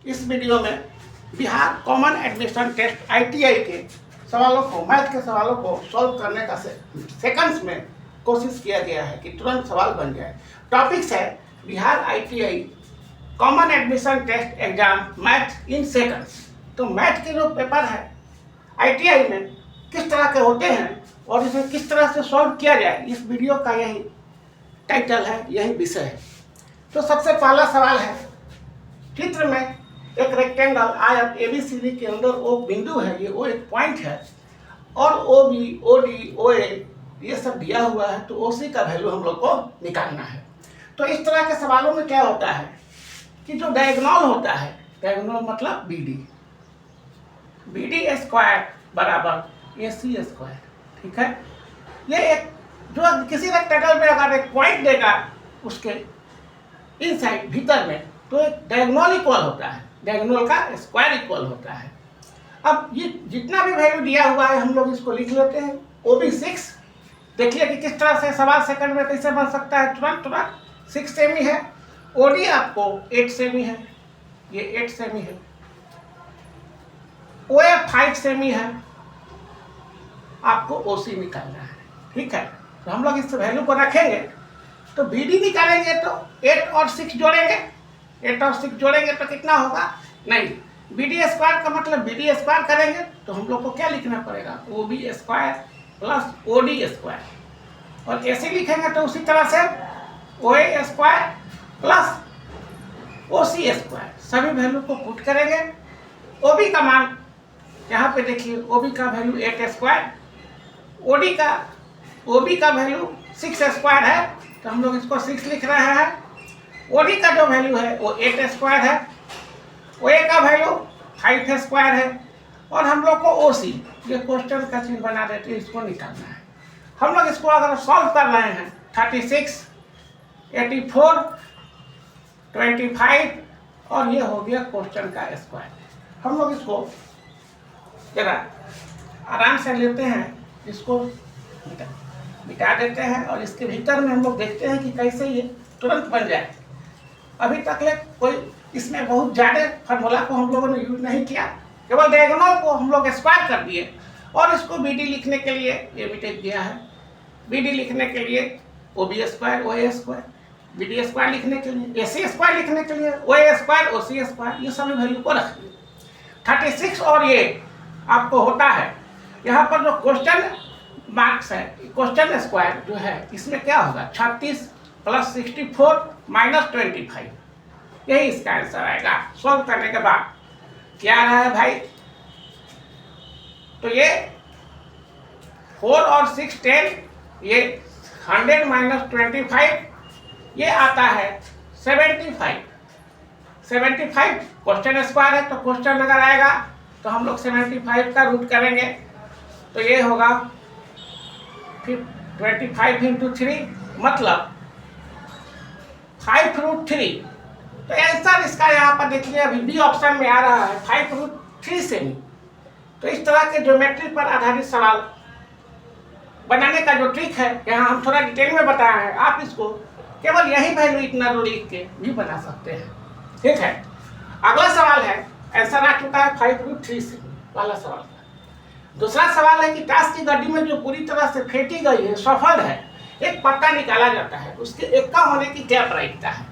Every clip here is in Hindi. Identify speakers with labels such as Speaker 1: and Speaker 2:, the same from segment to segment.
Speaker 1: इस वीडियो में Bihar common admission test ITI के सवालों को, मैथ के सवालों को सॉल्व करने का सेकंड्स में कोशिश किया गया है कि तुरंत सवाल बन जाए। टॉपिक्स है Bihar ITI common admission test exam math in seconds. तो मैथ के जो पेपर है ITI में किस तरह के होते हैं और इसे किस तरह से सॉल्व किया जाए, इस वीडियो का यही टाइटल है, यही विषय है। तो सबसे पहला सवाल है, चित्र में एक रेक्टेंगल आयत ABCD के अंदर O बिंदु है, ये O एक पॉइंट है और OB, OD, OA ये सब दिया हुआ है, तो OC का वैल्यू हम लोग को निकालना है। तो इस तरह के सवालों में क्या होता है कि जो डायगोनल होता है, डायगोनल मतलब BD स्क्वायर बराबर AC स्क्वायर, ठीक है। ये एक जो किसी रेक्टेंगल में अगर एक पॉइंट देगा उसके इनसाइड भीतर में, तो एक डायगोनल इक्वल होता है, डायगोनल का स्क्वायर इक्वल होता है। अब ये जितना भी वैल्यू दिया हुआ है हम लोग इसको लिख लेते हैं। OB 6, देखिए कि किस तरह से सवाल सेकंड में कैसे बन सकता है, तुरंत 6 सेमी है। OD आपको 8 सेमी है, ये 8 सेमी है। OA 5 सेमी है, आपको OC निकालना है, ठीक है। तो हम लोग इस वैल्यू को रखेंगे, तो BD निकालेंगे तो 8 और 6 जोड़ेंगे, 8 और 6 जोड़ेंगे तो कितना होगा, नहीं, BD स्क्वायर का मतलब BD स्क्वायर करेंगे तो हम लोग को क्या लिखना पड़ेगा, OB square plus OD square. और ऐसे लिखेंगे तो उसी तरह से OA square plus OC square, सभी वैल्यू को पुट करेंगे। OB का मान यहाँ पे देखिए, OB का वैल्यू 8 स्क्वायर, OB का वैल्यू 6 स्क्वायर है, तो हम लोग इसको 6 लिख रहे हैं। OD का जो वैल्यू है वो 8 स्क्वायर है, OA का वैल्यू 5 स्क्वायर है, और हम लोग को OC, ये क्वेश्चन का चिन्ह बना देते हैं, इसको निकालना है। हम लोग इसको अगर सॉल्व कर रहे हैं, 36, 84, 25 और ये हो गया क्वेश्चन का स्क्वायर। हम लोग इसको जरा आराम से लेते हैं, इसको मिटा देते हैं और इसके भीतर में हम लोग देखते हैं कि कैसे ये तुरंत बन जाए। अभी तक ले कोई इसमें बहुत ज़्यादा फार्मूला को हम लोगों ने यूज नहीं किया, केवल डायगोनल को हम लोग स्क्वायर कर दिए और इसको BD लिखने के लिए ये मिटेज दिया है। BD लिखने के लिए OB square, OA square, BD square लिखने के लिए AC स्क्वायर, लिखने के लिए OA स्क्वायर, OC स्क्वायर, ये सभी वैल्यू को रख दिए। 36 और ये आपको होता है, यहाँ पर जो क्वेश्चन मार्क्स है, क्वेश्चन स्क्वायर जो है, इसमें क्या होगा, 36 प्लस 64 माइनस 25, यही इसका आंसर आएगा। सॉल्व करने के बाद क्या आ रहा है भाई, तो ये 4 और 6 10, ये 100 माइनस 25, ये आता है 75। 75 क्वेश्चन स्क्वायर है, तो क्वेश्चन अगर आएगा तो हम लोग 75 का रूट करेंगे, तो ये होगा 25 इंटू 3 मतलब 5√3। तो आंसर इसका यहाँ पर देखिए, अभी B ऑप्शन में आ रहा है 5√3 सेमी। तो इस तरह के ज्योमेट्री पर आधारित सवाल बनाने का जो ट्रिक है, यहाँ हम थोड़ा डिटेल में बताया है, आप इसको केवल यही वैल्यू इतना लिख के भी बना सकते हैं, ठीक है। अगला सवाल है, आंसर आ चुका है 5√3 सेमी वाला सवाल। दूसरा सवाल है कि ताश की गड्डी में जो पूरी तरह से फेंटी गई है, सफल है, एक पत्ता निकाला जाता है, उसके एक्का होने की क्या प्रायिकता है।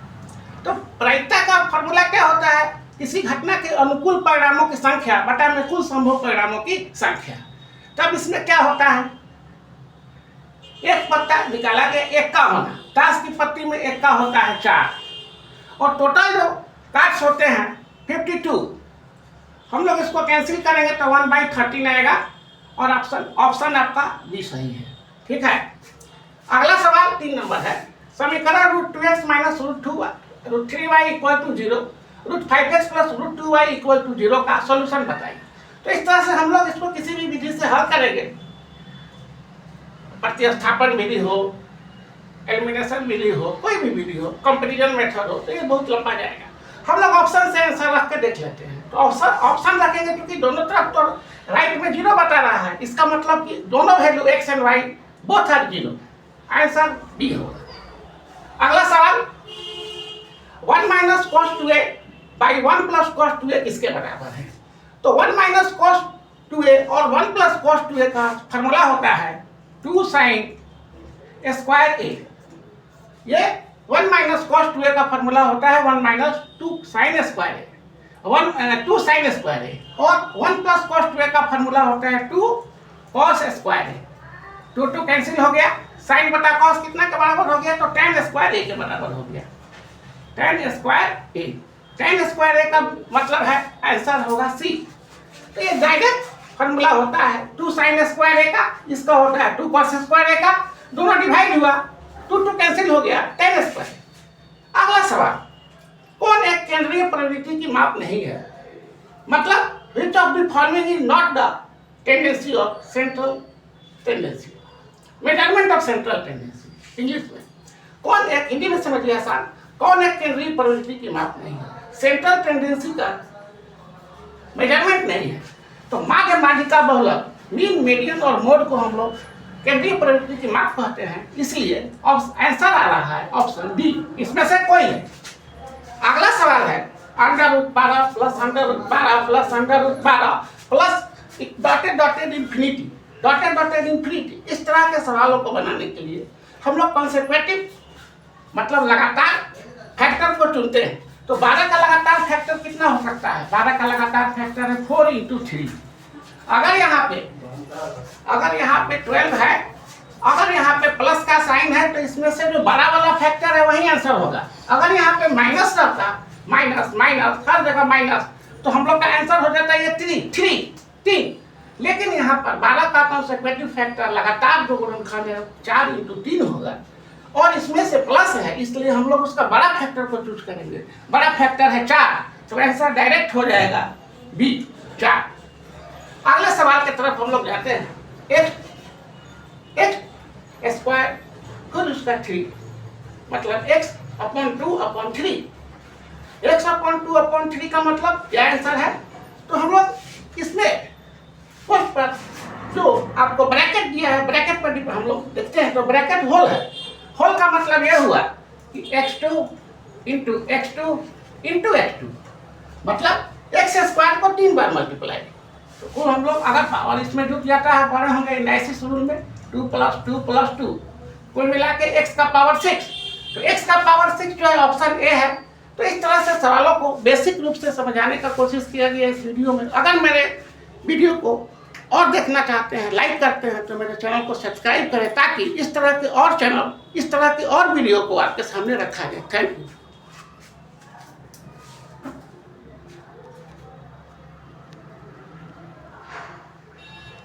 Speaker 1: तो प्रायिकता का फॉर्मूला क्या होता है, किसी घटना के अनुकूल परिणामों की संख्या बटा में कुल संभव परिणामों की संख्या। तब इसमें क्या होता है, एक पत्ता निकाला गया, एक्का होना, ताश की पत्ती में एक्का होता है 4 और टोटल जो कार्ड्स होते हैं 52। हम लोग इसको कैंसिल करेंगे तो 1/13 आएगा और ऑप्शन आपका B सही है, ठीक है। अगला सवाल 3 नंबर है, समीकरण √2x minus √3y equal to 0, √5x plus √2y equal to 0 का सॉल्यूशन बताइए। तो इस तरह से हम लोग इसको किसी भी विधि से हल करेंगे, प्रतिस्थापन विधि हो, एलिमिनेशन विधि हो, कोई भी विधि हो, कंपैरिजन मेथड हो, तो ये बहुत लंबा जाएगा। हम लोग ऑप्शन से आंसर रख के देख लेते हैं। तो ऑप्शन रखेंगे क्योंकि दोनों तरफ तो राइट में 0 बता रहा है, इसका मतलब कि दोनों value x and y both are 0, answer B होगा। अगला सवाल, 1 minus cos 2a by 1 plus cos 2a किसके बराबर है? तो 1 माइनस कॉस 2a और 1 प्लस कॉस 2a का फॉर्मूला होता है 2 साइन स्क्वायर a। ये 1 माइनस कॉस 2a का फॉर्मूला होता है 1 minus 2 sine square a, 2 sine square a, और 1 प्लस कॉस 2a का फॉर्मूला होता है 2 कॉस स्क्वायर a। 2 कैंसिल हो गया, साइन बटा कॉस कितना के बराबर हो गया? तो tan स्क्वायर a के बराबर हो गया, tan square a। tan square a का मतलब है आंसर होगा C। तो ये डायरेक्ट फॉर्मूला होता है 2 साइन स्क्वायर a का, इसका होता है 2 कॉस स्क्वायर a का, दोनों डिवाइड हुआ, 2 कैंसिल हो गया, tan स्क्वायर। अगला सवाल, कौन एक केंद्रीय प्रवृत्ति की माप नहीं है? मतलब which of the following is not the tendency of central tendency, measurement of central tendency, English में। कौन एक, हिंदी में समझिए आसान, कौन एक केंद्रीय प्रवृत्ति की माप नहीं है? सेंट्रल टेंडेंसी का मेजरमेंट नहीं है। तो माध्य माध्यिका बहुलक, मीन मीडियन और मोड को हम लोग केंद्रीय प्रवृत्ति की माप कहते हैं, इसलिए आंसर आ रहा है ऑप्शन डी, इसमें से कोई है। अगला सवाल है √12 plus √12 plus √12 plus dotted infinity. इस तरह के सवालों को बनाने के लिए हम लोग कंसेक्वेटिव मतलब लगातार फैक्टर को चुनते हैं। तो 12 का लगातार फैक्टर कितना हो सकता है? 12 का लगातार फैक्टर है 4 × 3। अगर यहाँ पे 12 है, अगर यहाँ पे प्लस का साइन है, तो इसमें से जो 12 वाला फैक्टर है वही आंसर होगा। अगर यहाँ पे माइनस रहता, माइनस हर जगह माइनस, तो हम लोग का आंसर हो जाता है ये 3। लेकिन यहाँ पर 12 का कंसेक्वेटिव फैक्टर लगातार जो गुणनखंड है 4 × 3 होगा, और इसमें से प्लस है, इसलिए हम लोग उसका बड़ा फैक्टर को चूज करेंगे। बड़ा फैक्टर है 4, तो आंसर डायरेक्ट हो जाएगा बी, 4। अगले सवाल की तरफ हम लोग जाते हैं। x स्क्वायर खुद उसका 3, मतलब x/2/3। x/2/3 का मतलब क्या आंसर है? तो हम लोग इसमें फर्स्ट पर जो आपको ब्रैकेट दिया है, ब्रैकेट पर हम लोग देखते हैं, तो ब्रैकेट होल है। होल का मतलब यह हुआ कि x2 × x2 मतलब x स्क्वायर को 3 बार मल्टीप्लाई। तो हम लोग अगर पावर इसमें जुट जाता है, पढ़े होंगे एनालिसिस रूल में, 2 + 2 + 2 कुल मिला के x का पावर 6। तो x का पावर 6 जो है ऑप्शन ए है। तो इस तरह से सवालों को बेसिक रूप से समझाने का कोशिश किया गया इस वीडियो में। अगर मेरे वीडियो को और देखना चाहते हैं, लाइक करते हैं, तो मेरे चैनल को सब्सक्राइब करें, ताकि इस तरह के और वीडियो को आपके सामने रखा जाए। Thank you.